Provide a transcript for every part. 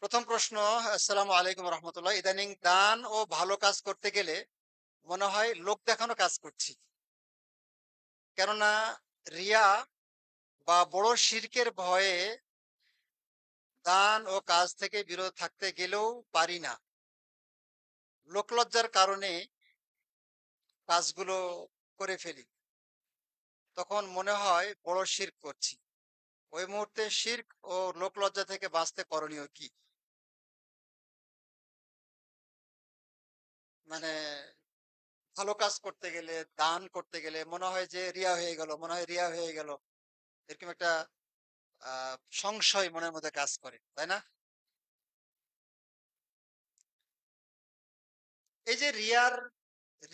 প্রথম প্রশ্ন। আসসালামু আলাইকুম রহমতুল্লাহ। ইদানিং দান ও ভালো কাজ করতে গেলে মনে হয় লোক দেখানো কাজ করছি। কেননা রিয়া বা বড় শিরকের ভয়ে দান ও কাজ থেকে বিরত থাকতে গেলেও পারি না। লোকলজ্জার কারণে কাজগুলো করে ফেলি। তখন মনে হয় বড় শিরক করছি। ওই মুহূর্তে শিরক ও লোকলজ্জা থেকে বাঁচতে করণীয় কি? মানে ভালো কাজ করতে গেলে, দান করতে গেলে মনে হয় যে রিয়া হয়ে গেল, মনে হয় রিয়া হয়ে গেল। এরকম একটা সংশয় মনের মধ্যে কাজ করে, তাই না? এই যে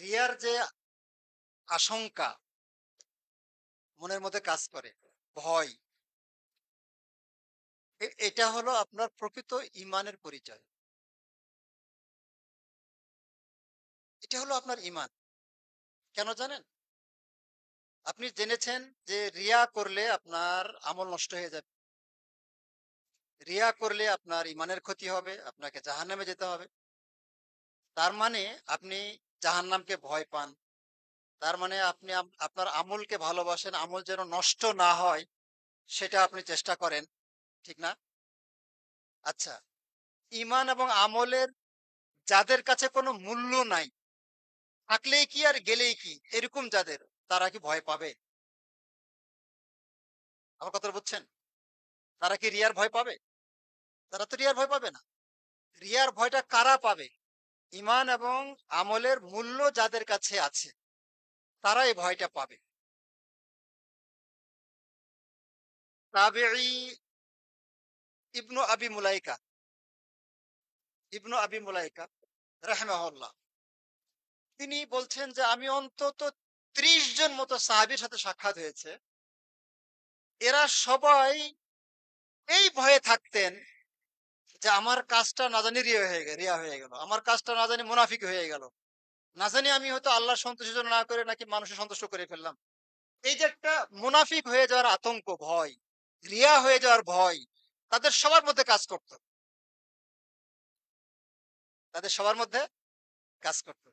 রিয়ার যে আশঙ্কা মনের মধ্যে কাজ করে, ভয়, এটা হলো আপনার প্রকৃত ইমানের পরিচয়। এটা হলো আপনার ইমান। কেন জানেন? আপনি জেনেছেন যে রিয়া করলে আপনার আমল নষ্ট হয়ে যাবে। রিয়া করলে আপনার ইমানের ক্ষতি হবে, আপনাকে জাহান্নামে যেতে হবে। তার মানে আপনি জাহান্নামকে ভয় পান। তার মানে আপনি আপনার আমলকে ভালোবাসেন, আমল যেন নষ্ট না হয় সেটা আপনি চেষ্টা করেন, ঠিক না? আচ্ছা, ইমান এবং আমলের যাদের কাছে কোনো মূল্য নাই, থাকলেই কি আর গেলেই কি, এরকম যাদের, তারা কি ভয় পাবে? আমার কথা বুঝছেন? তারা কি রিয়ার ভয় পাবে? তারা তো রিয়ার ভয় পাবে না। রিয়ার ভয়টা কারা পাবে? ইমান এবং আমলের মূল্য যাদের কাছে আছে, তারা এই ভয়টা পাবে। তাবেঈ ইবনু আবি মুলাইকা ইবনু আবি মুলাইকা রাহিমাহুল্লাহ, তিনি বলছেন যে আমি অন্তত ৩০ জন মতো সাহাবীর সাথে সাক্ষাৎ হয়েছে। এরা সবাই এই ভয়ে থাকতেন যে আমার কাজটা না জানি রিয়া হয়ে গেল, আমার কাজটা না জানি মুনাফিক হয়ে গেল, না জানি আমি হয়তো আল্লাহর সন্তুষ্টির জন্য না করে নাকি মানুষের সন্তুষ্ট করে ফেললাম। এই যে একটা মুনাফিক হয়ে যাওয়ার আতঙ্ক, ভয়, রিয়া হয়ে যাওয়ার ভয়, তাদের সবার মধ্যে কাজ করত। তাদের সবার মধ্যে কাজ করত।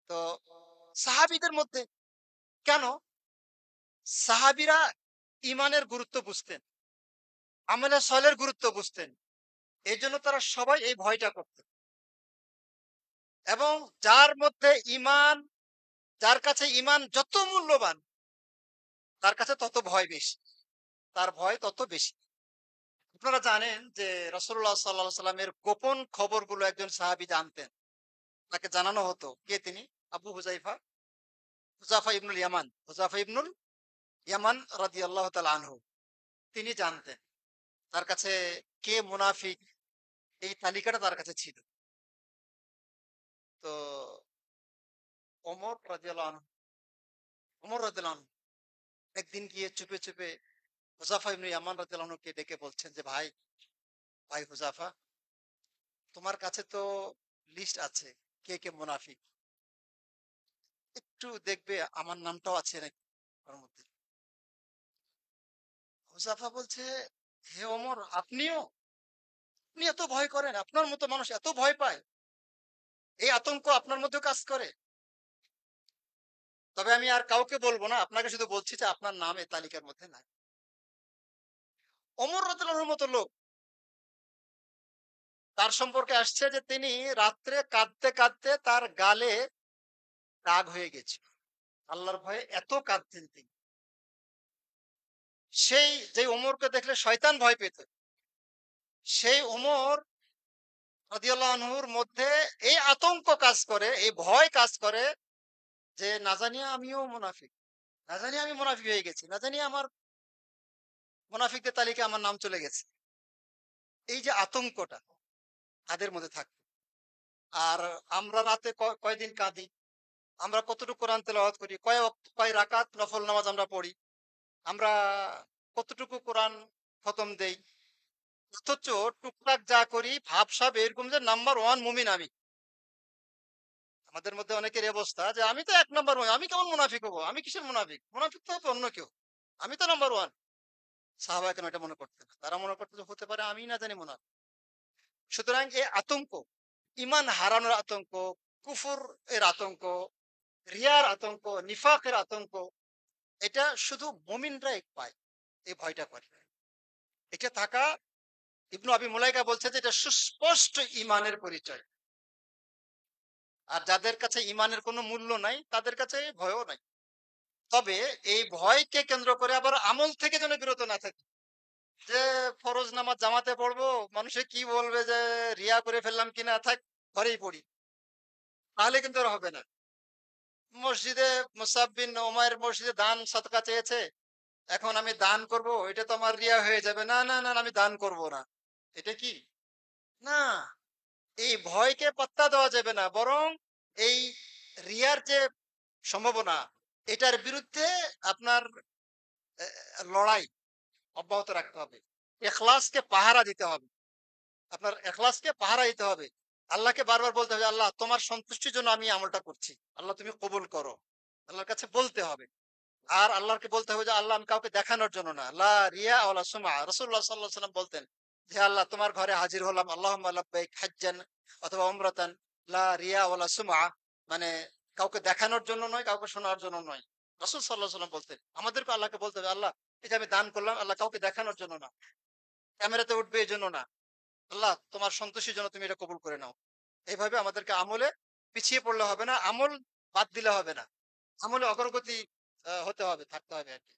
তো সাহাবীদের মধ্যে কেন? সাহাবীরা ইমানের গুরুত্ব বুঝতেন, আমলে সলের গুরুত্ব বুঝতেন। এই জন্য তারা সবাই এই ভয়টা করতেন। এবং যার মধ্যে ইমান, যার কাছে ইমান যত মূল্যবান, তার কাছে তত ভয় বেশি, তার ভয় তত বেশি। আপনারা জানেন যে রাসূলুল্লাহ সাল্লাল্লাহু আলাইহি সাল্লামের গোপন খবরগুলো একজন সাহাবী জানতেন। তাকে জানানো হতো। কে তিনি? আবু হুযাফা ইবনুল ইয়ামান রাদিয়াল্লাহু তাআলা আনহু। তিনি জানতেন। তার কাছে কে মুনাফিক, এই তালিকাটা তার কাছে ছিল। তো ওমর রাদিয়াল্লাহু আনহু ওমর রাদিয়াল্লাহু আনহু একদিন গিয়ে চুপে চুপে হুযাফা ইবনে ইয়ামান রাদিয়াল্লাহু আনহুকে ডেকে বলছেন যে ভাই, হুযাফা, তোমার কাছে তো লিস্ট আছে কে কে মুনাফিক, একটু দেখবে আমার নামটাও আছে নাকি ওর মধ্যে। হুযাফা বলছে, হে ওমর, আপনিও? আপনি এত ভয় করেন? আপনার মতো মানুষ এত ভয় পায়? এই আতঙ্ক আপনার মধ্যেও কাজ করে? তবে আমি আর কাউকে বলবো না, আপনাকে শুধু বলছি যে আপনার নাম এই তালিকার মধ্যে নাই। ওমর রাদিয়াল্লাহু আনহুর মতো লোক, তার সম্পর্কে আসছে যে তিনি রাত্রে কাঁদতে কাঁদতে তার গালে দাগ হয়ে গেছিল। আল্লাহর ভয়ে এত কাঁদতেন তিনি। সেই যে ওমরকে দেখলে শয়তান ভয় পেত, সেই ওমর রাদিয়াল্লাহু আনহুর মধ্যে এই আতঙ্ক কাজ করে, এই ভয় কাজ করে যে না জানি আমিও মুনাফিক, না জানি আমি মুনাফিক হয়ে গেছি, না জানি আমার মুনাফিকদের তালিকায় আমার নাম চলে গেছে। এই যে আতঙ্কটা তাদের মধ্যে থাকে। আর আমরা রাতে কয়দিন কাঁদি, আমরা কতটুকু কোরআন তেলাওয়াত করি, কয় রাকাত নফল নামাজ আমরা পড়ি, আমরা কতটুকু কোরআন খতম দেই, অথচ টুকটাক যা করি ভাবসাব এরকম যে নাম্বার ওয়ান মুমিন আমি। আমাদের মধ্যে অনেকের এই অবস্থা যে আমি তো ১ নাম্বার মুমিন, আমি কেমন মুনাফিক হবো? আমি কিসের মুনাফিক? মুনাফিক তো হবে অন্য কেউ। আমি তো নাম্বার ওয়ান। সাহাবায়ে কেরাম এটা মনে করতেন না। তারা মনে করত যে হতে পারে আমিই না জানি মুনাফিক। সুতরাং এই আতঙ্ক, ইমান হারানোর আতঙ্ক, কুফর এর আতঙ্ক, রিয়ার আতঙ্ক, নিফাকের আতঙ্ক, এটা শুধু মুমিনরাই পায়, এই ভয়টা করে। এটা থাকা, ইবনু আবি মুলাইকা বলছে যে এটা সুস্পষ্ট ইমানের পরিচয়। আর যাদের কাছে ইমানের কোনো মূল্য নাই তাদের কাছে ভয়ও নাই। তবে এই ভয়কে কেন্দ্র করে আবার আমল থেকে যেন বিরত না থাকে, যে ফরজ নামাজ জামাতে পড়বো, মানুষে কি বলবে, যে রিয়া করে ফেললাম কিনা, থাক ঘরেই পড়ি, তাহলে কিন্তু আর হবে না। মসজিদে মুসাব বিন উমাইর মসজিদে দান সদকা চেয়েছে, এখন আমি দান করব, এটা তো আমার রিয়া হয়ে যাবে, না না না না, আমি দান করব না, এটা কি না, এই ভয়কে পাত্তা দেওয়া যাবে না, বরং এই রিয়ার যে সম্ভাবনা, এটার বিরুদ্ধে আপনার লড়াই অব্যাহত রাখতে হবে। এখলাসকে পাহারা দিতে হবে, আপনার এখলাসকে পাহারা দিতে হবে। আল্লাহকে বারবার বলতে হবে, আল্লাহ তোমার সন্তুষ্টির জন্য আমি এই আমলটা করছি, আল্লাহ তুমি কবুল করো, আল্লাহর কাছে বলতে হবে। আর আল্লাহকে বলতে হবে যে আল্লাহ আমি কাউকে দেখানোর জন্য না, লা রিয়া ওয়ালা সুমআ। রাসূলুল্লাহ সাল্লাল্লাহু আলাইহি ওয়াসাল্লাম বলতেন যে আল্লাহ তোমার ঘরে হাজির হলাম, আল্লাহুম্মা লাব্বাইক হাজ্জান অথবা উমরাতান, লা রিয়া ওয়ালা সুমআ, মানে কাউকে দেখানোর জন্য নয়, কাউকে শোনার জন্য নয়। রাসূল সাল্লাল্লাহু আলাইহি ওয়াসাল্লাম বলতেন, আমাদেরকে আল্লাহকে বলতে হবে, আল্লাহ এই যে আমি দান করলাম, আল্লাহ কাউকে দেখানোর জন্য না, ক্যামেরাতে উঠবে এই জন্য না, আল্লাহ তোমার সন্তুষ্টির জন্য তুমি এটা কবুল করে নাও। এইভাবে আমাদেরকে আমলে পিছিয়ে পড়লে হবে না, আমল বাদ দিলে হবে না, আমলে অগ্রগতি হতে হবে, থাকতে হবে আর কি।